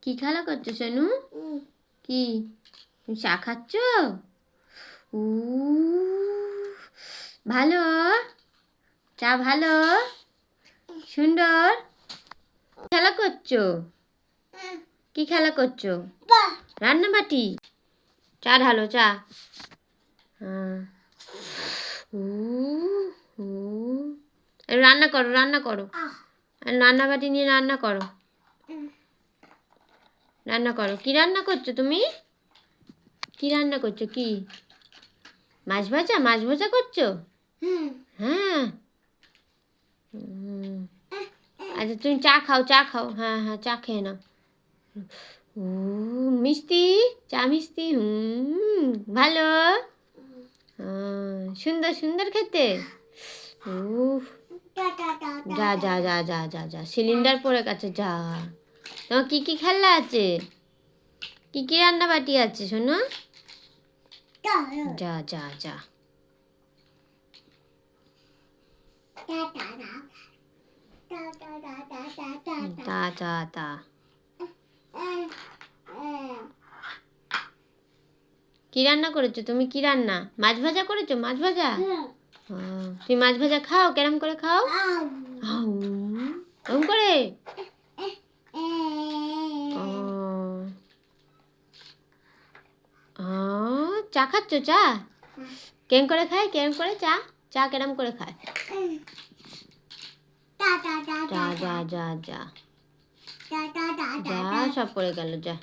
কি খেলা করছো সোনু? কি তুমি চা খাচ্ছ? উ ভালো চা, ভালো সুন্দর। খেলা করছো? কি খেলা করছো? রান্নাবাটি। চা ঢালো, চা। রান্না করো, রান্না করো, রান্নাবাটি নিয়ে রান্না করো, রান্না করো। কি রান্না করছো তুমি? কি রান্না করছো? কি মাছ ভাজা? মাছ ভাজা করছো? হ্যাঁ। আচ্ছা তুমি চা খাও, চা খাও। হ্যাঁ হ্যাঁ, চা খেয়ে নাও। মিষ্টি, চা মিষ্টি। ভালো, সুন্দর সুন্দর খেতে। যা যা যা যা যা যা, সিলিন্ডার পড়ে গেছে। যা, তোমার কি কি খেলনা আছে? কি কি রান্না বাটি আছে শোনো? যা যা যা। তা তা তা। কি রান্না করেছো তুমি? কি রান্না? মাছ ভাজা করেছো? মাছ ভাজা। তুমি মাছ ভাজা খাও? কেরম করে খাও? কেরম করে? চা খাচ্ছ? চা কেরম করে খায়? কেরম করে চা? চা কেরম করে খায়? যা যা যা যা যা, সব পড়ে গেল। যা।